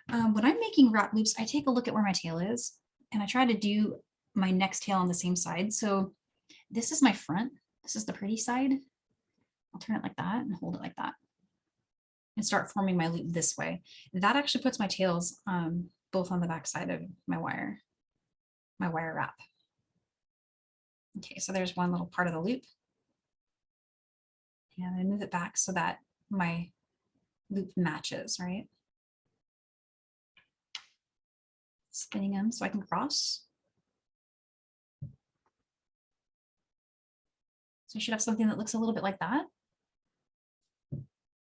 when I'm making wrap loops, I take a look at where my tail is and I try to do my next tail on the same side. So this is my front. This is the pretty side. I'll turn it like that and hold it like that and start forming my loop this way. That actually puts my tails both on the back side of my wire wrap. Okay, so there's one little part of the loop. And I move it back so that my loop matches, right? Spinning them so I can cross. So I should have something that looks a little bit like that.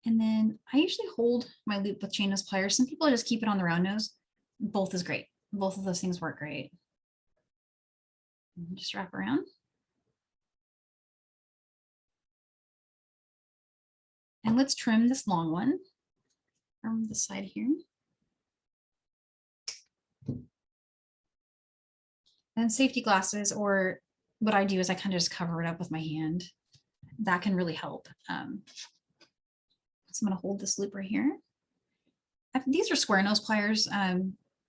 And then I usually hold my loop with chain nose pliers. Some people just keep it on the round nose. Both is great. Both of those things work great. And just wrap around. And let's trim this long one from the side here. And safety glasses, or what I do is I kind of just cover it up with my hand. That can really help. So I'm going to hold this loop right here. These are square nose pliers.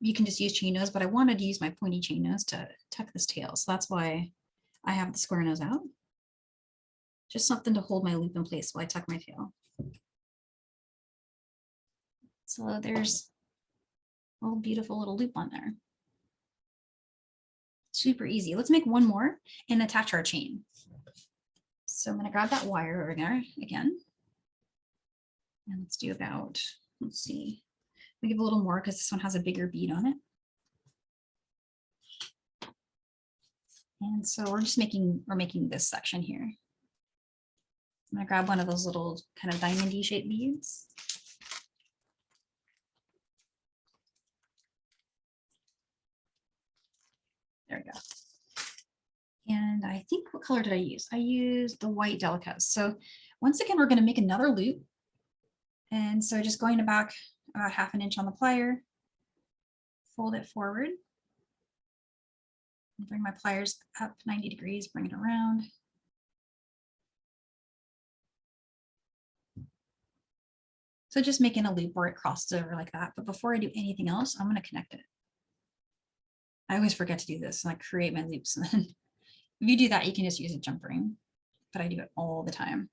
You can just use chain nose, but I wanted to use my pointy chain nose to tuck this tail. So that's why I have the square nose out. Just something to hold my loop in place while I tuck my tail. So there's a little beautiful little loop on there. Super easy. Let's make one more and attach our chain. So I'm going to grab that wire over there again. And let's do about, let's see, we give a little more because this one has a bigger bead on it. And so we're making this section here. I'm going to grab one of those little kind of diamond-y shaped beads. There we go. And I think, what color did I use? I used the white Delica. So once again, we're going to make another loop. And so just going back about 1/2 inch on the plier, fold it forward, and bring my pliers up 90 degrees, bring it around. So just making a loop where it crosses over like that. But before I do anything else, I'm going to connect it. I always forget to do this and I create my loops. And then if you do that, you can just use a jump ring, but I do it all the time.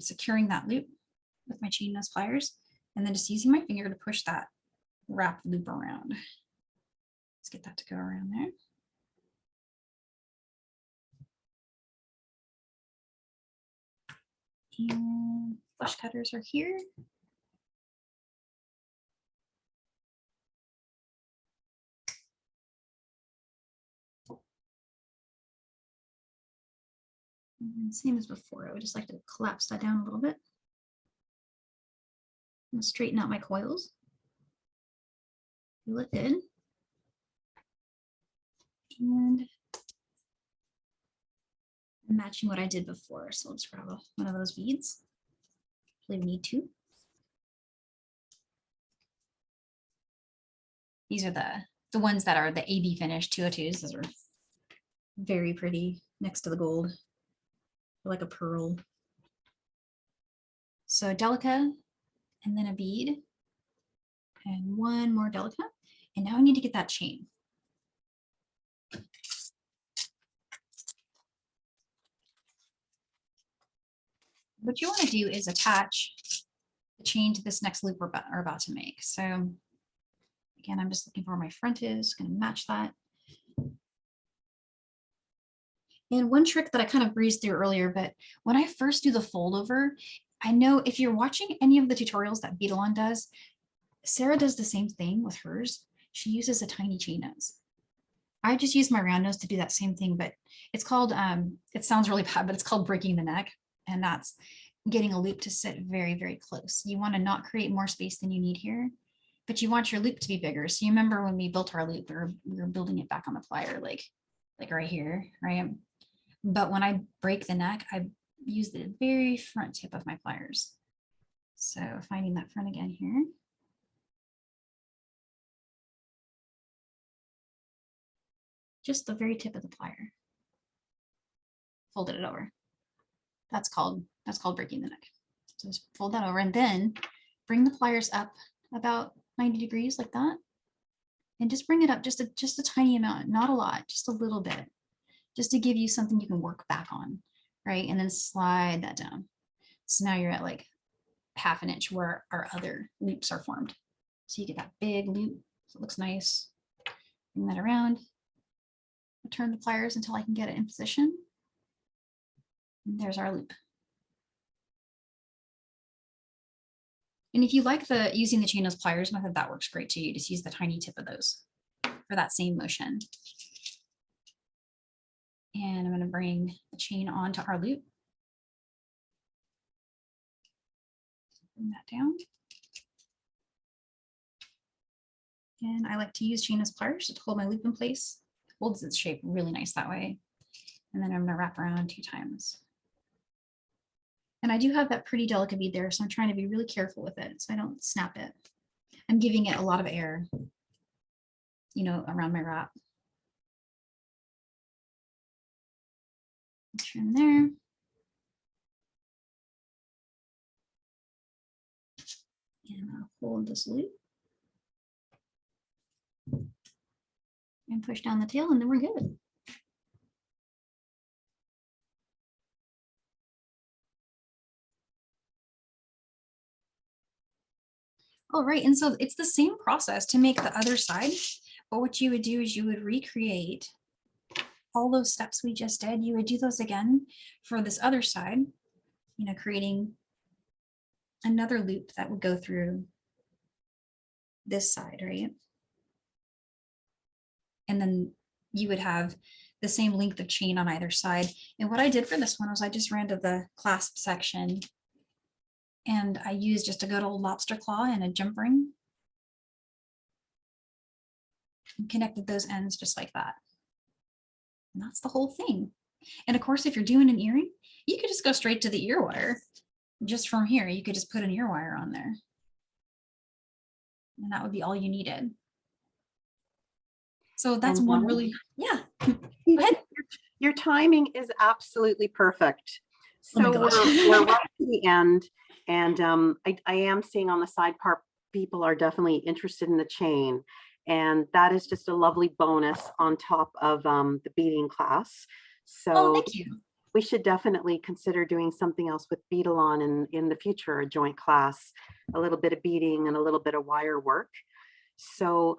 Securing that loop with my chain nose pliers, and then just using my finger to push that wrap loop around. Let's get that to go around there. And flush cutters are here. And same as before, I would just like to collapse that down a little bit. And straighten out my coils. Feel it in. And matching what I did before. So let's grab one of those beads. Hopefully we need two. These are the ones that are the AB finish 202s. Those are very pretty next to the gold. They're like a pearl. So Delica, and then a bead, and one more Delica. And now I need to get that chain. What you want to do is attach the chain to this next loop we're about to make. So again, I'm just looking for where my front is, going to match that. And one trick that I kind of breezed through earlier, but when I first do the fold over, I know if you're watching any of the tutorials that Beadalon does, Sarah does the same thing with hers. She uses a tiny chain nose. I just use my round nose to do that same thing, but it's called, it sounds really bad, but it's called breaking the neck. And that's getting a loop to sit very, very close. You want to not create more space than you need here, but you want your loop to be bigger. So you remember when we built our loop, we were building it back on the plier, like right here, right? But when I break the neck, I use the very front tip of my pliers. So finding that front again here. Just the very tip of the plier. Folded it over. That's called breaking the neck. So just fold that over and then bring the pliers up about 90 degrees like that. And just bring it up just a tiny amount, not a lot, just a little bit, just to give you something you can work back on, right? And then slide that down. So now you're at like ½ inch where our other loops are formed. So you get that big loop, so it looks nice. Bring that around. I'll turn the pliers until I can get it in position. And there's our loop. And if you like using the chainless pliers method, that works great too. You just use the tiny tip of those for that same motion. And I'm going to bring the chain onto our loop. Bring that down. And I like to use chainless pliers to hold my loop in place. It holds its shape really nice that way. And then I'm going to wrap around 2 times. And I do have that pretty Delica bead there, so I'm trying to be really careful with it so I don't snap it. I'm giving it a lot of air, you know, around my wrap. Trim there. And I'll hold this loop. And push down the tail, and then we're good. All right, and so it's the same process to make the other side, but what you would do is you would recreate all those steps we just did. You would do those again for this other side, you know, creating another loop that would go through this side, right? And then you would have the same length of chain on either side. And what I did for this one was I just ran to the clasp section and I used just a good old lobster claw and a jump ring and connected those ends just like that. And that's the whole thing. And of course, if you're doing an earring, you could just go straight to the ear wire. Just from here, you could just put an ear wire on there. And that would be all you needed. So that's And one really, yeah. Go ahead. Your timing is absolutely perfect. Oh my So gosh. we're right to the end. And I am seeing on the side part, people are definitely interested in the chain. And that is just a lovely bonus on top of the beading class. So Oh, thank you. we should definitely consider doing something else with Beadalon in the future, a joint class, a little bit of beading and a little bit of wire work. So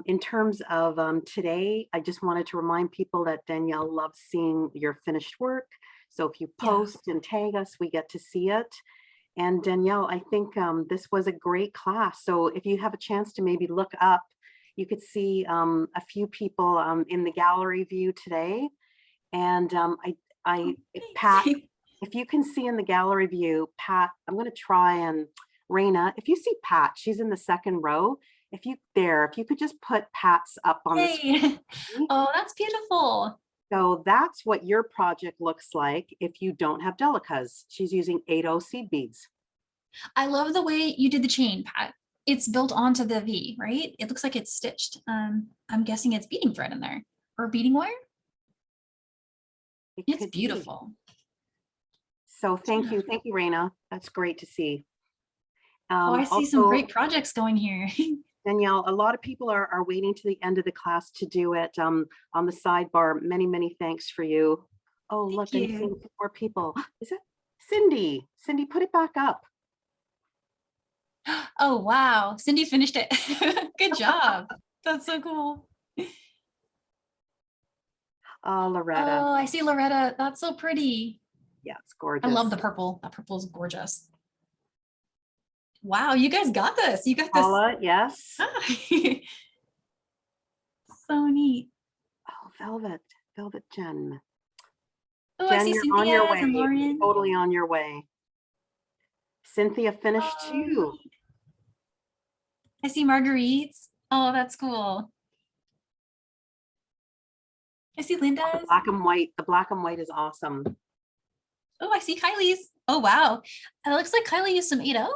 in terms of today, I just wanted to remind people that Danielle loves seeing your finished work. So if you post and tag us, we get to see it. And Danielle, I think this was a great class. So if you have a chance to maybe look up, you could see a few people in the gallery view today. And Pat, if you can see in the gallery view, Pat, I'm going to try and Raina, if you see Pat, she's in the second row. If you could just put Pat's up on the screen. Oh, that's beautiful. So that's what your project looks like if you don't have Delicas. She's using 8/0 seed beads. I love the way you did the chain, Pat. It's built onto the V, right? It looks like it's stitched. I'm guessing it's beading thread in there or beading wire. It's beautiful. So thank you, Raina. That's great to see. Oh, I see some great projects going here. Danielle, a lot of people are waiting to the end of the class to do it on the sidebar. Many, many thanks for you. Oh, look, I'm seeing more people. Is it Cindy? Cindy, put it back up. Oh, wow. Cindy finished it. Good job. That's so cool. Oh, Loretta. Oh, I see Loretta. That's so pretty. Yeah, it's gorgeous. I love the purple. That purple is gorgeous. Wow, you guys got this. You got this. Paula, yes. So neat. Oh, Velvet Jen. Oh, Jen, I see you're on your way. and Lauren. Totally on your way. Cynthia finished Oh, too. I see Marguerite's. Oh, that's cool. I see Linda's. The black and white is awesome. Oh, I see Kylie's. Oh, wow. It looks like Kylie used some 8.0.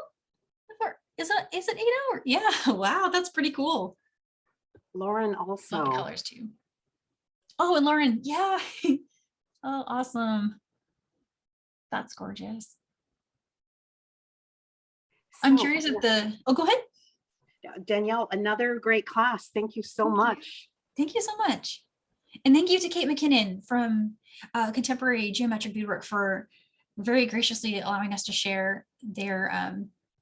Is it 8.0? Yeah, wow, that's pretty cool. Lauren Love the also. colors too. Oh, and Lauren, yeah. Oh, awesome. That's gorgeous. I'm So, curious if oh, go ahead. Danielle, another great class. Thank you so much. Thank you so much. And thank you to Kate McKinnon from Contemporary Geometric Beadwork for very graciously allowing us to share their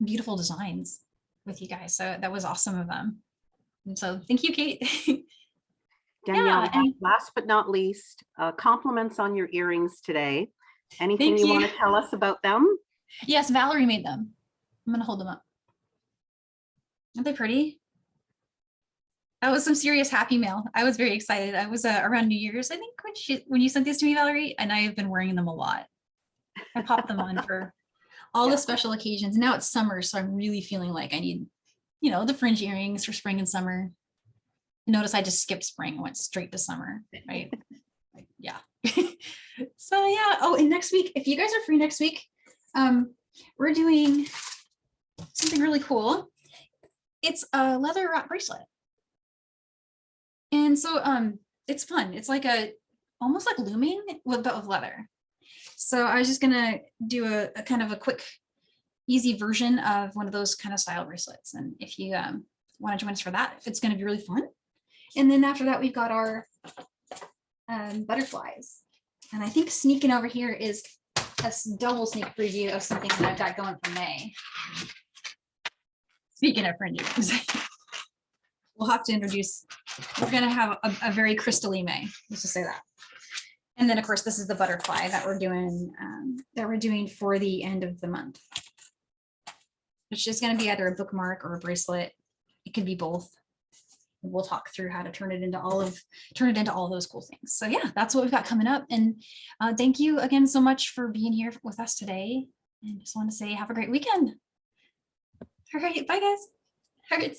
beautiful designs with you guys. So that was awesome of them. And so thank you, Kate. Danielle, Yeah, and last but not least, compliments on your earrings today. Anything thank you you. want to tell us about them? Yes, Valerie made them. I'm gonna hold them up. Aren't they pretty? That was some serious happy mail. I was very excited. I was around New Year's, I think, when you sent these to me, Valerie, and I have been wearing them a lot. I popped them on for all the special occasions. Now it's summer, so I'm really feeling like I need, the fringe earrings for spring and summer. Notice I just skipped spring, went straight to summer, right? Yeah. So yeah. Oh, and next week, if you guys are free next week, we're doing something really cool. It's a leather wrap bracelet. And so it's fun. It's like almost like looming with leather. So I was just gonna do a kind of a quick, easy version of one of those kind of style bracelets. And if you want to join us for that, it's gonna be really fun. And then after that, we've got our butterflies. And I think sneaking over here is a double sneak preview of something that I've got going for May. Speaking of fringes, we'll have to introduce, we're gonna have a very crystally May, let's just say that. And then of course, this is the butterfly that we're doing for the end of the month, which is gonna be either a bookmark or a bracelet. It could be both. We'll talk through how to turn it into all those cool things. So yeah, that's what we've got coming up. And thank you again so much for being here with us today. And just want to say, have a great weekend. All right, bye guys. All right.